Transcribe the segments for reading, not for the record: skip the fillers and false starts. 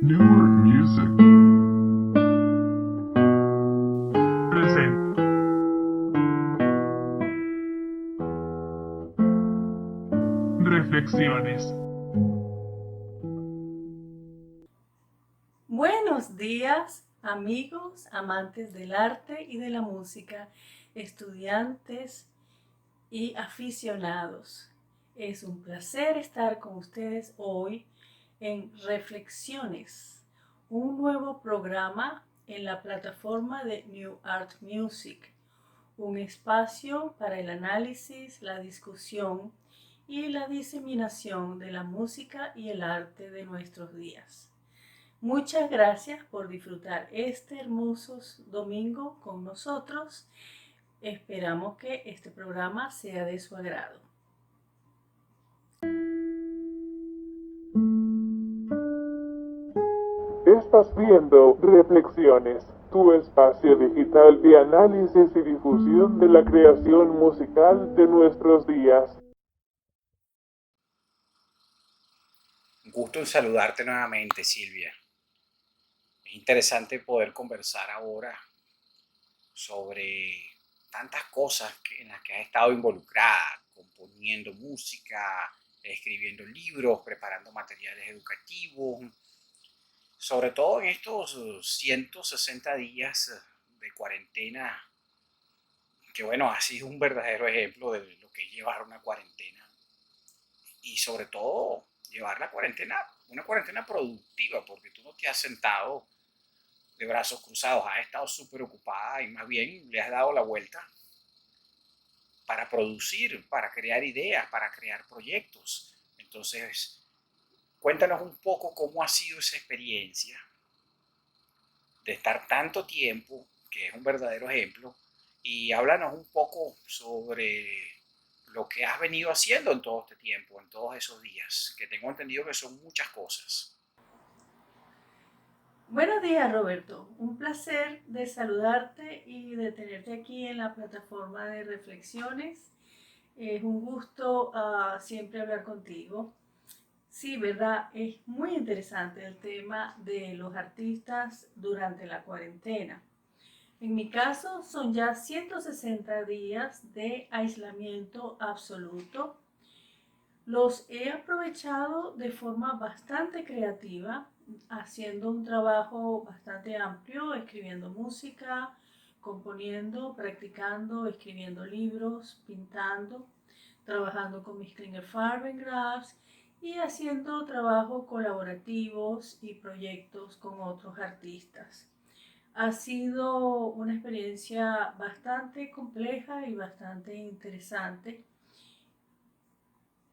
Newer Music presenta Reflexiones. Buenos días, amigos, amantes del arte y de la música, estudiantes y aficionados. Es un placer estar con ustedes hoy en Reflexiones, un nuevo programa en la plataforma de New Art Music, un espacio para el análisis, la discusión y la diseminación de la música y el arte de nuestros días. Muchas gracias por disfrutar este hermoso domingo con nosotros. Esperamos que este programa sea de su agrado. Estás viendo Reflexiones, tu espacio digital de análisis y difusión de la creación musical de nuestros días. Un gusto en saludarte nuevamente, Silvia. Es interesante poder conversar ahora sobre tantas cosas en las que has estado involucrada, componiendo música, escribiendo libros, preparando materiales educativos, sobre todo en estos 160 días de cuarentena, que bueno, ha sido un verdadero ejemplo de lo que es llevar una cuarentena y sobre todo llevar la cuarentena, una cuarentena productiva, porque tú no te has sentado de brazos cruzados, has estado súper ocupada y más bien le has dado la vuelta para producir, para crear ideas, para crear proyectos. Entonces, cuéntanos un poco cómo ha sido esa experiencia de estar tanto tiempo, que es un verdadero ejemplo, y háblanos un poco sobre lo que has venido haciendo en todo este tiempo, en todos esos días, que tengo entendido que son muchas cosas. Buenos días, Roberto. Un placer de saludarte y de tenerte aquí en la plataforma de reflexiones. Es un gusto siempre hablar contigo. Sí, ¿verdad? Es muy interesante el tema de los artistas durante la cuarentena. En mi caso son ya 160 días de aislamiento absoluto. Los he aprovechado de forma bastante creativa, haciendo un trabajo bastante amplio, escribiendo música, componiendo, practicando, escribiendo libros, pintando, trabajando con mis Klinger Farbengraphs y haciendo trabajos colaborativos y proyectos con otros artistas. Ha sido una experiencia bastante compleja y bastante interesante.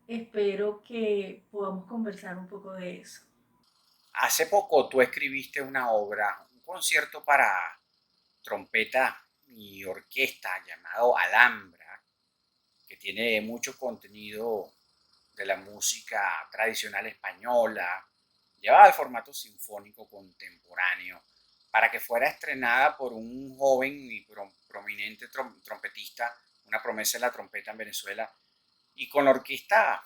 Espero que podamos conversar un poco de eso. Hace poco tú escribiste una obra, un concierto para trompeta y orquesta llamado Alhambra, que tiene mucho contenido de la música tradicional española, llevada al formato sinfónico contemporáneo, para que fuera estrenada por un joven y prominente trompetista, una promesa de la trompeta en Venezuela, y con la orquesta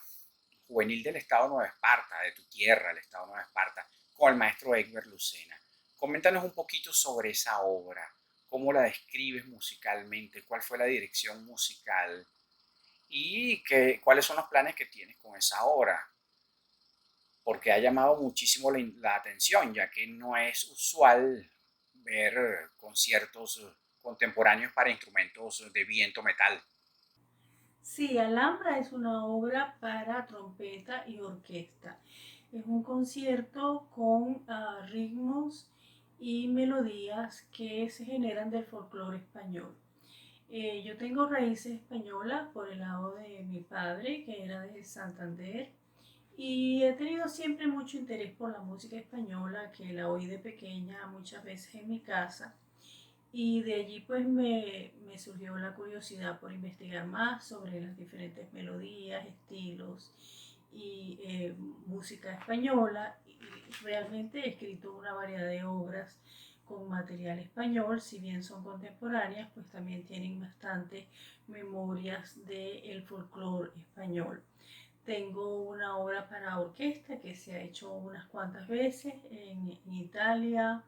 juvenil del Estado Nueva Esparta, de tu tierra, el Estado Nueva Esparta, con el maestro Egbert Lucena. Coméntanos un poquito sobre esa obra, cómo la describes musicalmente, cuál fue la dirección musical y cuáles son los planes que tienes con esa obra, porque ha llamado muchísimo la atención, ya que no es usual ver conciertos contemporáneos para instrumentos de viento metal. Sí, Alhambra es una obra para trompeta y orquesta. Es un concierto con ritmos y melodías que se generan del folclore español. Yo tengo raíces españolas por el lado de mi padre, que era de Santander, y he tenido siempre mucho interés por la música española, que la oí de pequeña muchas veces en mi casa. Y de allí pues me surgió la curiosidad por investigar más sobre las diferentes melodías, estilos y música española. Y realmente he escrito una variedad de obras con material español, si bien son contemporáneas, pues también tienen bastante memorias del folclore español. Tengo una obra para orquesta que se ha hecho unas cuantas veces en Italia,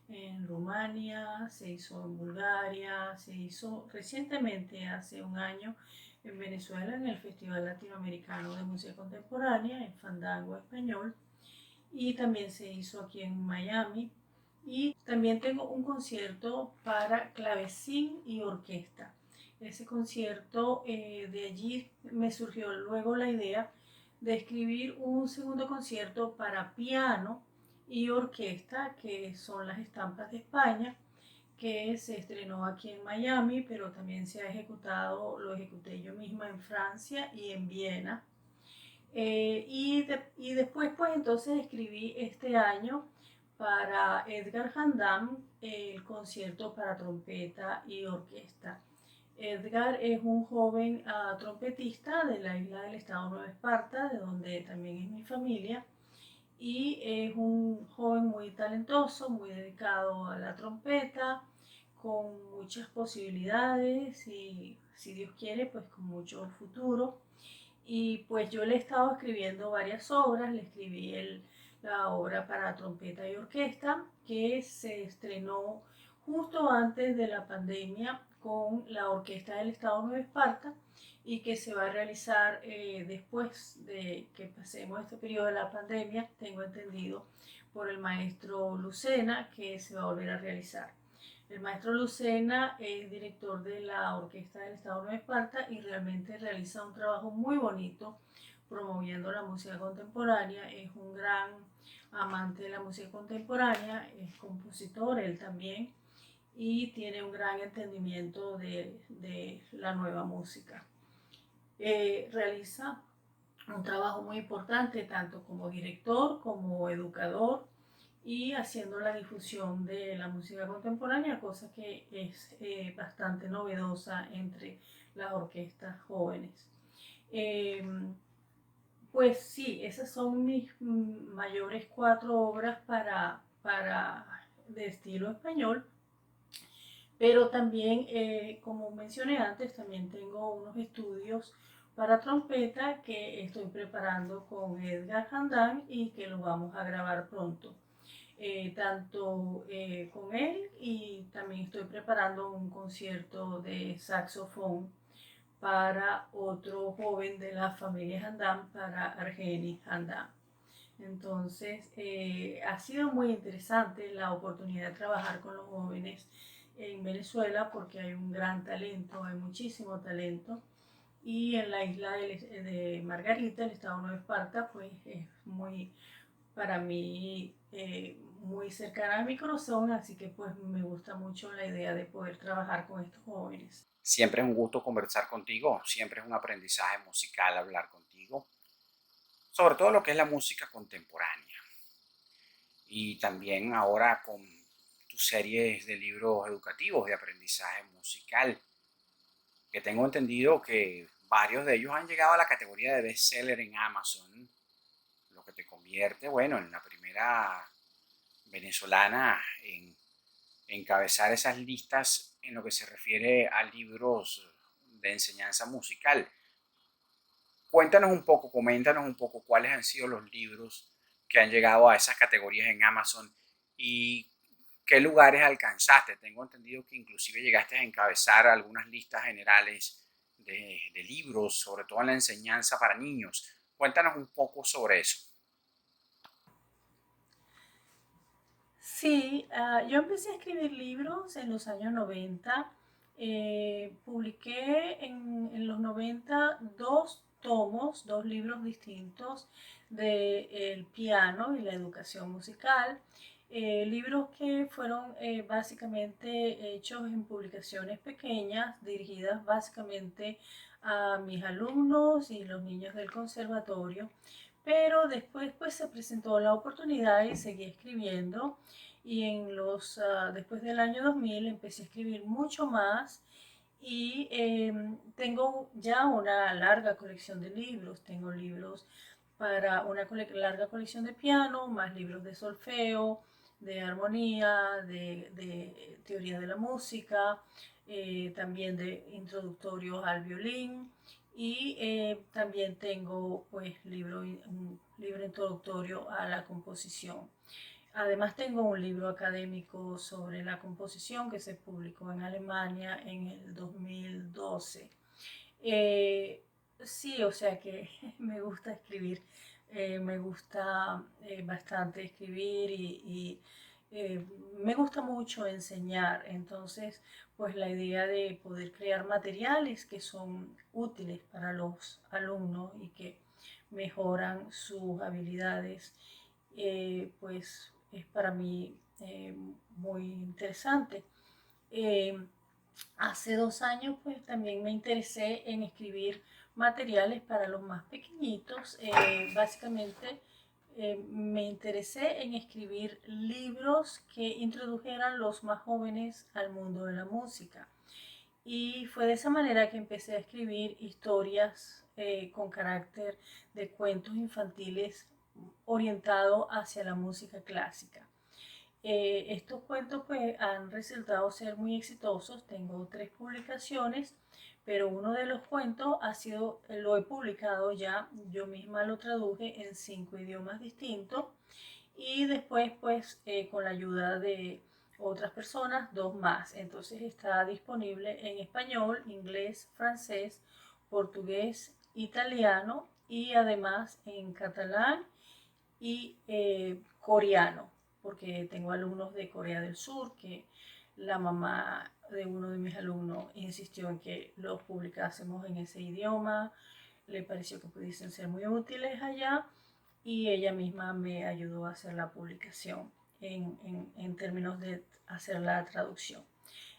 en Rumania, se hizo en Bulgaria, se hizo recientemente, hace un año, en Venezuela, en el Festival Latinoamericano de Música Contemporánea, en Fandango Español, y también se hizo aquí en Miami. Y también tengo un concierto para clavecín y orquesta. Ese concierto, de allí me surgió luego la idea de escribir un segundo concierto para piano y orquesta, que son las estampas de España, que se estrenó aquí en Miami, pero también se ha ejecutado, lo ejecuté yo misma en Francia y en Viena. Y después, pues entonces escribí este año para Edgar Handam el concierto para trompeta y orquesta. Edgar es un joven trompetista de la isla del estado Nueva Esparta, de donde también es mi familia, y es un joven muy talentoso, muy dedicado a la trompeta, con muchas posibilidades y, si Dios quiere, pues con mucho futuro. Y pues yo le he estado escribiendo varias obras, le escribí la obra para trompeta y orquesta, que se estrenó justo antes de la pandemia con la Orquesta del Estado Nueva Esparta, y que se va a realizar después de que pasemos este periodo de la pandemia, tengo entendido, por el maestro Lucena, que se va a volver a realizar. El maestro Lucena es director de la Orquesta del Estado Nueva Esparta y realmente realiza un trabajo muy bonito promoviendo la música contemporánea. Es un gran amante de la música contemporánea, es compositor él también, y tiene un gran entendimiento de la nueva música. Realiza un trabajo muy importante tanto como director como educador y haciendo la difusión de la música contemporánea, cosa que es bastante novedosa entre las orquestas jóvenes. Eh, pues sí, esas son mis mayores 4 obras de estilo español, pero también, como mencioné antes, también tengo unos estudios para trompeta que estoy preparando con Edgar Handán y que lo vamos a grabar pronto. Tanto con él, y también estoy preparando un concierto de saxofón para otro joven de la familia Handán, para Argeni Handán. Entonces, ha sido muy interesante la oportunidad de trabajar con los jóvenes en Venezuela, porque hay un gran talento, hay muchísimo talento. Y en la isla de Margarita, el estado Nueva Esparta, pues es muy, para mí, muy cercana a mi corazón, así que pues me gusta mucho la idea de poder trabajar con estos jóvenes. Siempre es un gusto conversar contigo, siempre es un aprendizaje musical hablar contigo, sobre todo lo que es la música contemporánea. Y también ahora con tus series de libros educativos de aprendizaje musical, que tengo entendido que varios de ellos han llegado a la categoría de bestseller en Amazon, lo que te convierte, bueno, en la primera venezolana en encabezar esas listas en lo que se refiere a libros de enseñanza musical. Cuéntanos un poco, coméntanos un poco cuáles han sido los libros que han llegado a esas categorías en Amazon y qué lugares alcanzaste. Tengo entendido que inclusive llegaste a encabezar algunas listas generales de libros, sobre todo en la enseñanza para niños. Cuéntanos un poco sobre eso. Sí, yo empecé a escribir libros en los años 90. Publiqué en los 90 2 tomos, 2 libros distintos de el piano y la educación musical. Libros que fueron básicamente hechos en publicaciones pequeñas, dirigidas básicamente a mis alumnos y los niños del conservatorio. Pero después pues se presentó la oportunidad y seguí escribiendo, y después del año 2000 empecé a escribir mucho más, y tengo ya una larga colección de libros. Tengo libros para una larga colección de piano, más libros de solfeo, de armonía, de teoría de la música, también de introductorios al violín, Y también tengo pues un libro introductorio a la composición. Además tengo un libro académico sobre la composición que se publicó en Alemania en el 2012. Eh, sí, o sea que me gusta escribir, me gusta bastante escribir y me gusta mucho enseñar. Entonces, pues la idea de poder crear materiales que son útiles para los alumnos y que mejoran sus habilidades, pues es para mí muy interesante. Eh, Hace 2 años pues también me interesé en escribir materiales para los más pequeñitos. Básicamente me interesé en escribir libros que introdujeran los más jóvenes al mundo de la música. Y fue de esa manera que empecé a escribir historias con carácter de cuentos infantiles orientados hacia la música clásica. Estos cuentos pues han resultado ser muy exitosos. Tengo 3 publicaciones, pero uno de los cuentos lo he publicado ya. Yo misma lo traduje en 5 idiomas distintos y después pues con la ayuda de otras personas, 2 más. Entonces está disponible en español, inglés, francés, portugués, italiano y además en catalán y coreano, porque tengo alumnos de Corea del Sur que la mamá de uno de mis alumnos insistió en que los publicásemos en ese idioma, le pareció que pudiesen ser muy útiles allá y ella misma me ayudó a hacer la publicación en términos de hacer la traducción.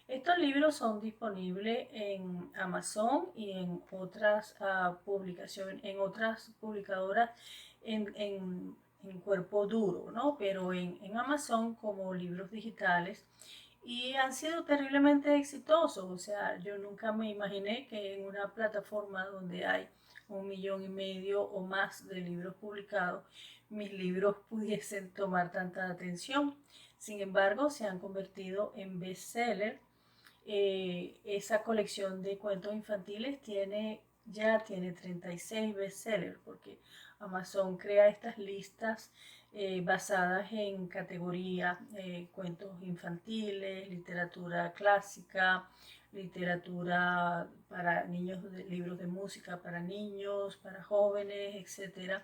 Estos libros son disponibles en Amazon y en otras publicaciones, en otras publicadoras en cuerpo duro, ¿no? Pero en Amazon como libros digitales y han sido terriblemente exitosos. O sea, yo nunca me imaginé que en una plataforma donde hay 1,5 millones o más de libros publicados, mis libros pudiesen tomar tanta atención. Sin embargo, se han convertido en bestseller. Esa colección de cuentos infantiles ya tiene 36 bestsellers porque Amazon crea estas listas basadas en categorías, cuentos infantiles, literatura clásica, literatura para niños, libros de música para niños, para jóvenes, etc.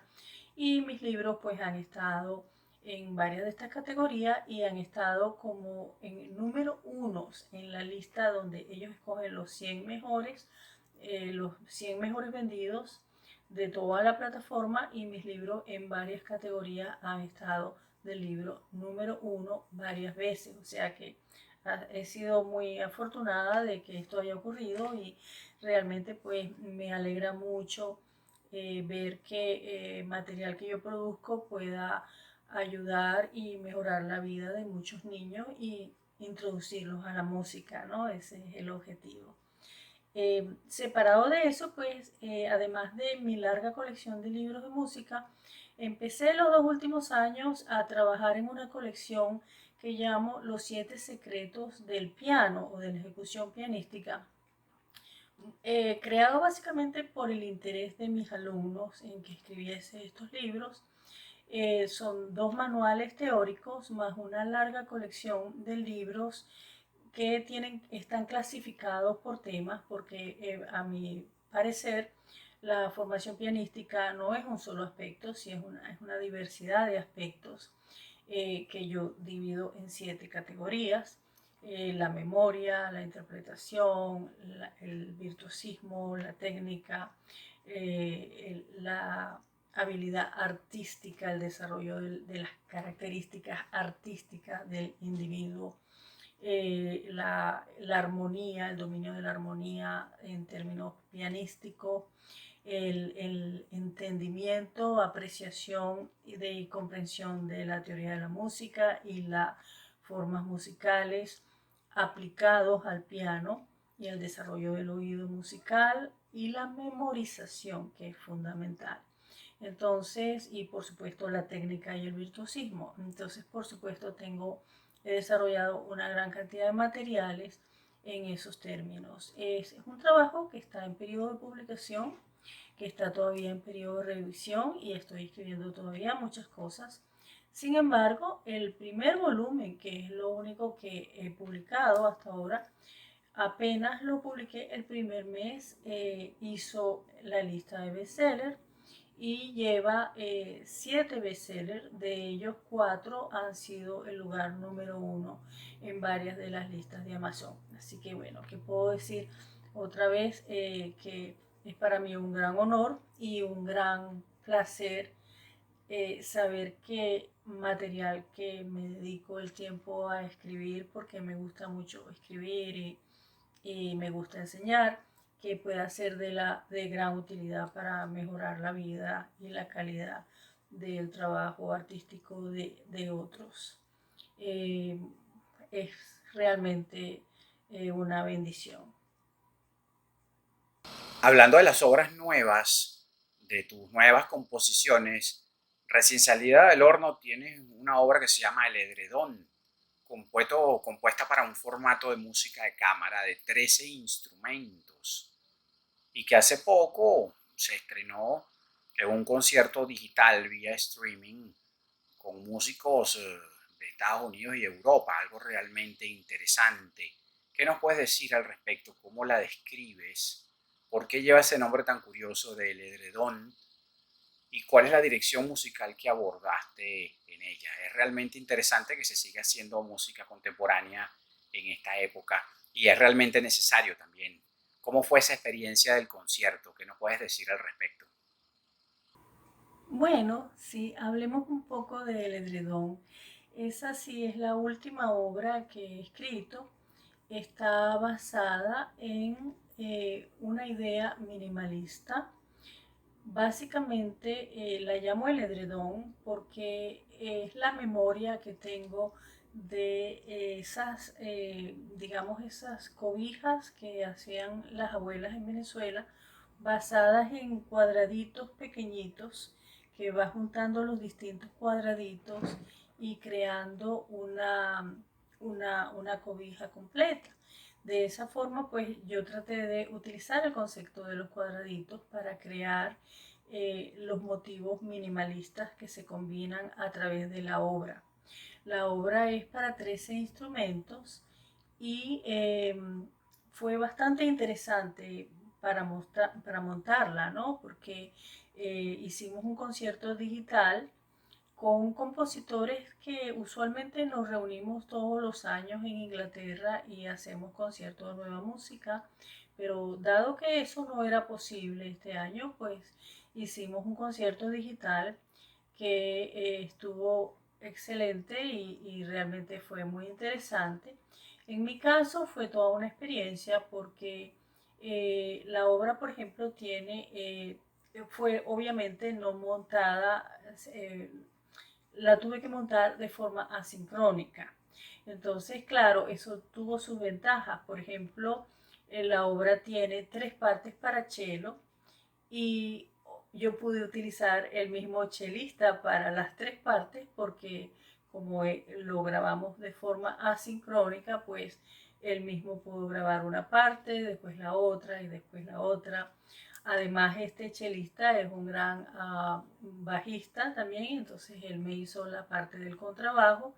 Y mis libros pues han estado en varias de estas categorías y han estado como en número unos en la lista donde ellos escogen los 100 mejores vendidos de toda la plataforma, y mis libros en varias categorías han estado del libro número uno varias veces. O sea que he sido muy afortunada de que esto haya ocurrido y realmente pues me alegra mucho ver que material que yo produzco pueda ayudar y mejorar la vida de muchos niños y introducirlos a la música, ¿no? Ese es el objetivo. Separado de eso, pues, además de mi larga colección de libros de música, empecé los 2 últimos años a trabajar en una colección que llamo Los 7 secretos del piano o de la ejecución pianística, creado básicamente por el interés de mis alumnos en que escribiese estos libros. Son 2 manuales teóricos más una larga colección de libros que están clasificados por temas, porque a mi parecer la formación pianística no es un solo aspecto, sino es una diversidad de aspectos que yo divido en 7 categorías. La memoria, la interpretación, el virtuosismo, la técnica, la habilidad artística, el desarrollo de las características artísticas del individuo, la armonía, el dominio de la armonía en términos pianísticos, el entendimiento, apreciación y comprensión de la teoría de la música y las formas musicales aplicados al piano, y el desarrollo del oído musical y la memorización, que es fundamental. Entonces, y por supuesto la técnica y el virtuosismo. Entonces, por supuesto, he desarrollado una gran cantidad de materiales en esos términos. Es un trabajo que está en periodo de publicación. que está todavía en periodo de revisión y estoy escribiendo todavía muchas cosas. Sin embargo, el primer volumen, que es lo único que he publicado hasta ahora, apenas lo publiqué el primer mes, hizo la lista de bestsellers y lleva 7 bestsellers, de ellos 4 han sido el lugar número 1 en varias de las listas de Amazon. Así que bueno, ¿qué puedo decir? Otra vez que es para mí un gran honor y un gran placer saber que material que me dedico el tiempo a escribir, porque me gusta mucho escribir y me gusta enseñar, que pueda ser de gran utilidad para mejorar la vida y la calidad del trabajo artístico de otros. Eh, es realmente una bendición. Hablando de las obras nuevas, de tus nuevas composiciones, recién salida del horno tienes una obra que se llama El Edredón, compuesta para un formato de música de cámara de 13 instrumentos y que hace poco se estrenó en un concierto digital vía streaming con músicos de Estados Unidos y Europa, algo realmente interesante. ¿Qué nos puedes decir al respecto? ¿Cómo la describes? ¿Por qué lleva ese nombre tan curioso de El Edredón? ¿Y cuál es la dirección musical que abordaste en ella? Es realmente interesante que se siga haciendo música contemporánea en esta época y es realmente necesario también. ¿Cómo fue esa experiencia del concierto? ¿Qué nos puedes decir al respecto? Bueno, sí, hablemos un poco del edredón. Esa sí es la última obra que he escrito. Está basada en una idea minimalista. Básicamente la llamo el edredón porque es la memoria que tengo de esas, digamos, esas cobijas que hacían las abuelas en Venezuela, basadas en cuadraditos pequeñitos que va juntando los distintos cuadraditos y creando una cobija completa. De esa forma, pues yo traté de utilizar el concepto de los cuadraditos para crear los motivos minimalistas que se combinan a través de la obra. La obra es para 13 instrumentos y fue bastante interesante para montarla, ¿no? Porque hicimos un concierto digital con compositores que usualmente nos reunimos todos los años en Inglaterra y hacemos conciertos de nueva música, pero dado que eso no era posible este año, pues hicimos un concierto digital que estuvo excelente y realmente fue muy interesante. En mi caso fue toda una experiencia porque la obra, por ejemplo, fue obviamente no montada, la tuve que montar de forma asincrónica. Entonces, claro, eso tuvo sus ventajas. Por ejemplo, la obra tiene 3 partes para cello y yo pude utilizar el mismo chelista para las 3 partes porque como lo grabamos de forma asincrónica, pues él mismo pudo grabar una parte, después la otra y después la otra. Además, este chelista es un gran bajista también, entonces él me hizo la parte del contrabajo.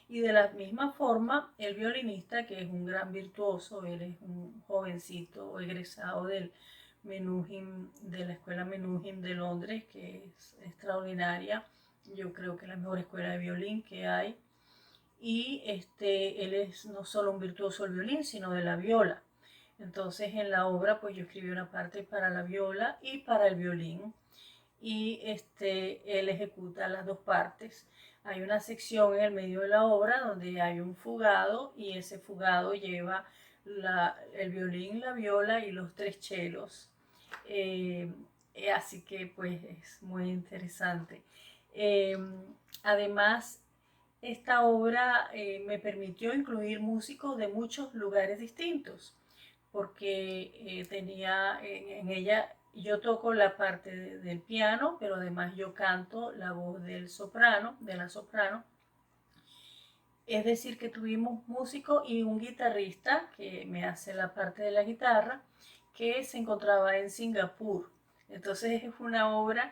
Y de la misma forma, el violinista, que es un gran virtuoso, él es un jovencito egresado de la escuela Menuhin de Londres, que es extraordinaria. Yo creo que es la mejor escuela de violín que hay. Y él es no solo un virtuoso del violín, sino de la viola. Entonces en la obra pues yo escribí una parte para la viola y para el violín y él ejecuta las 2 partes. Hay una sección en el medio de la obra donde hay un fugado y ese fugado lleva el violín, la viola y los 3 chelos. Eh, Así que pues es muy interesante. Eh, Además, esta obra me permitió incluir músicos de muchos lugares distintos porque tenía en ella, yo toco la parte del piano, pero además yo canto la voz del soprano, de la soprano. Es decir, que tuvimos músico y un guitarrista que me hace la parte de la guitarra, que se encontraba en Singapur. Entonces es una obra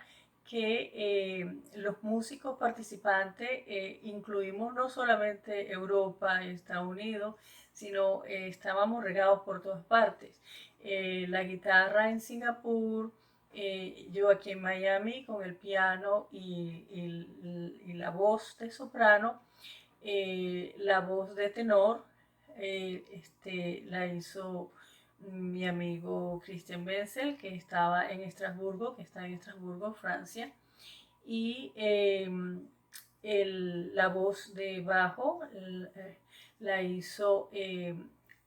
que los músicos participantes incluimos no solamente Europa y Estados Unidos, sino estábamos regados por todas partes. La guitarra en Singapur, yo aquí en Miami con el piano y la voz de soprano, la voz de tenor la hizo mi amigo Christian Wenzel, que estaba en Estrasburgo, que está en Estrasburgo, Francia, y la voz de bajo la hizo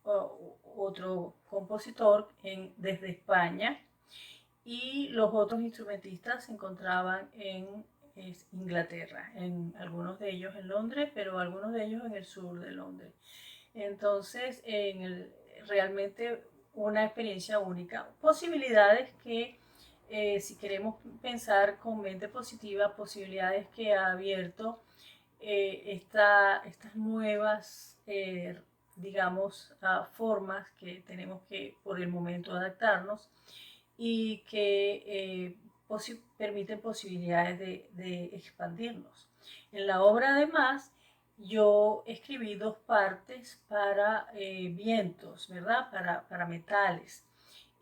otro compositor desde España, y los otros instrumentistas se encontraban en Inglaterra, algunos de ellos en Londres, pero algunos de ellos en el sur de Londres. Entonces, realmente una experiencia única. Posibilidades que, si queremos pensar con mente positiva, posibilidades que ha abierto estas nuevas, digamos, formas que tenemos que por el momento adaptarnos, y que permiten posibilidades de expandirnos. En la obra, además, yo escribí dos partes para vientos, ¿verdad? Para metales.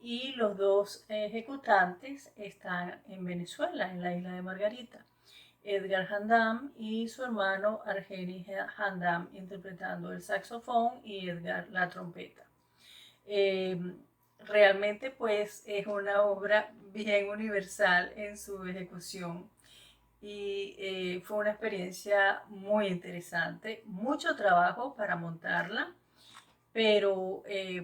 Y los dos ejecutantes están en Venezuela, en la isla de Margarita. Edgar Handam y su hermano Argenis Handam interpretando el saxofón y Edgar la trompeta. Realmente pues es una obra bien universal en su ejecución, y fue una experiencia muy interesante, mucho trabajo para montarla, pero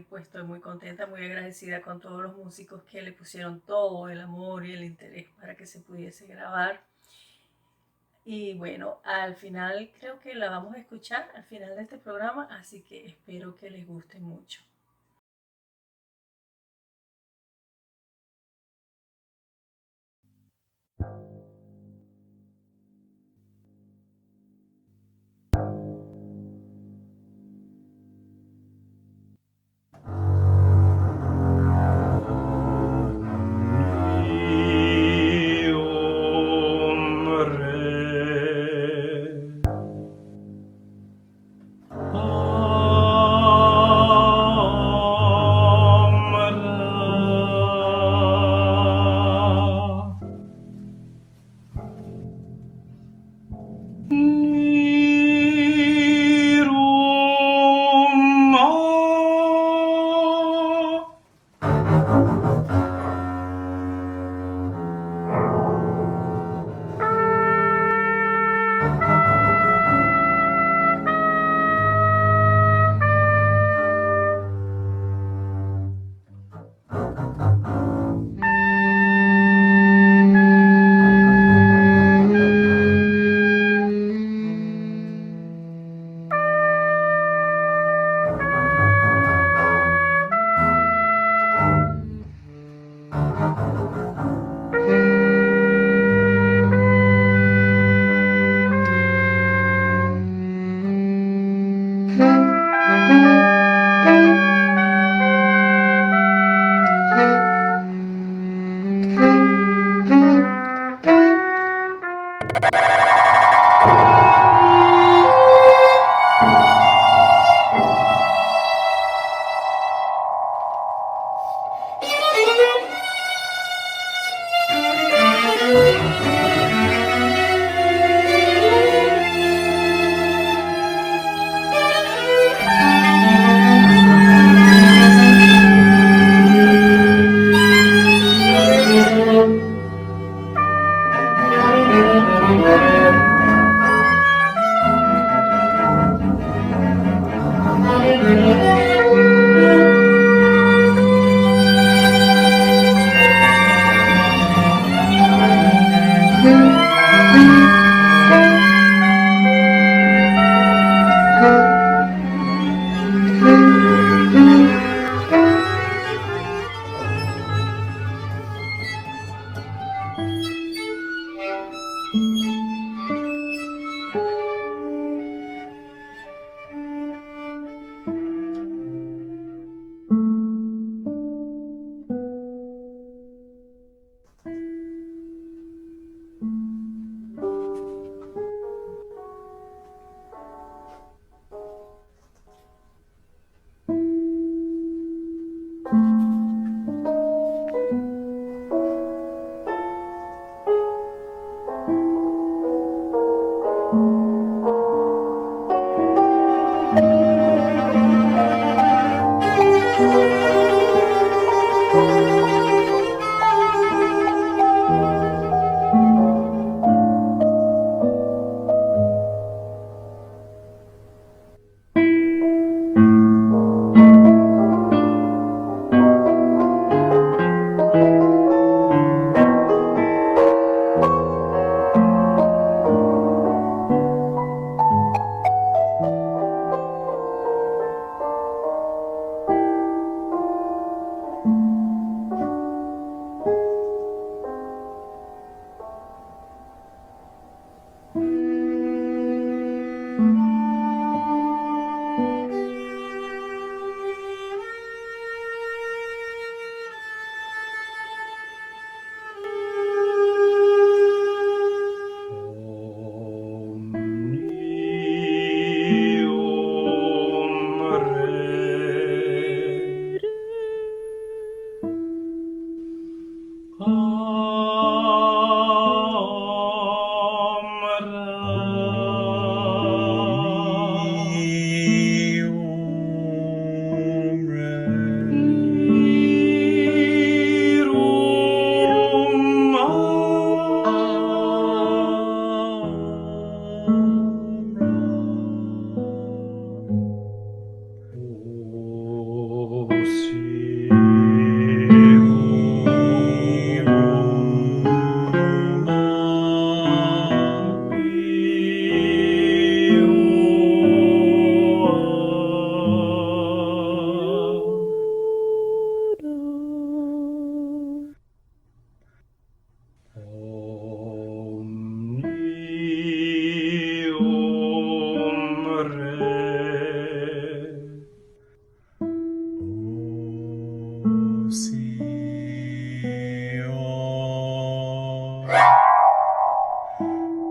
pues estoy muy contenta, muy agradecida con todos los músicos que le pusieron todo el amor y el interés para que se pudiese grabar. Y bueno, al final creo que la vamos a escuchar al final de este programa, así que espero que les guste mucho.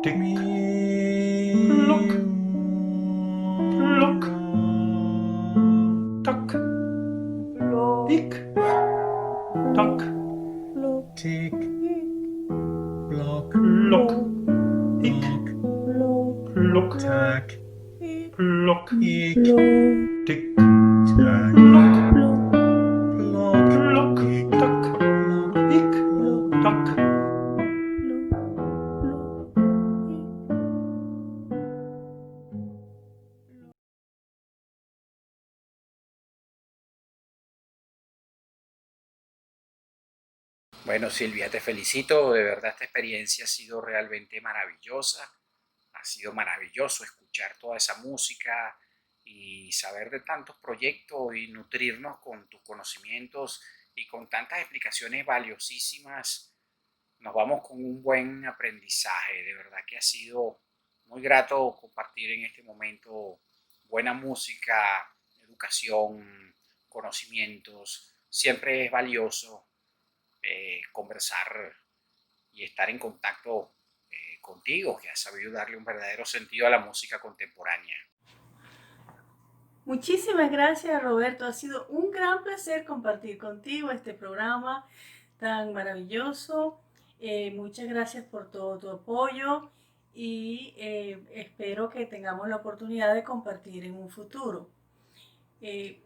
Tick, look, look, tuck, pick, tuck, tick, block, look, pick, look, tack, block, pick, tick, tack, look, block, look, tuck, pick, tuck. Bueno, Silvia, te felicito, de verdad esta experiencia ha sido realmente maravillosa, ha sido maravilloso escuchar toda esa música y saber de tantos proyectos y nutrirnos con tus conocimientos y con tantas explicaciones valiosísimas. Nos vamos con un buen aprendizaje, de verdad que ha sido muy grato compartir en este momento buena música, educación, conocimientos, siempre es valioso conversar y estar en contacto contigo, que has sabido darle un verdadero sentido a la música contemporánea. Muchísimas gracias, Roberto. Ha sido un gran placer compartir contigo este programa tan maravilloso. Muchas gracias por todo tu apoyo y espero que tengamos la oportunidad de compartir en un futuro.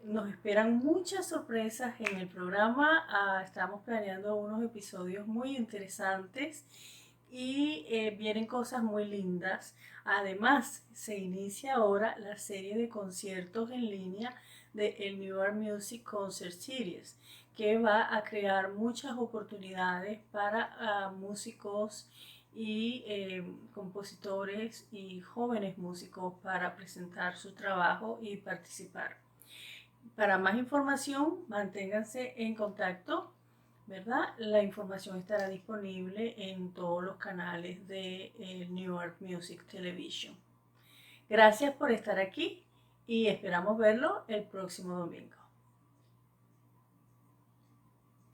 Nos esperan muchas sorpresas en el programa. Estamos planeando unos episodios muy interesantes y vienen cosas muy lindas. Además, se inicia ahora la serie de conciertos en línea de el New York Music Concert Series, que va a crear muchas oportunidades para músicos y compositores y jóvenes músicos para presentar su trabajo y participar. Para más información, manténganse en contacto, ¿verdad? La información estará disponible en todos los canales de New York Music Television. Gracias por estar aquí y esperamos verlo el próximo domingo.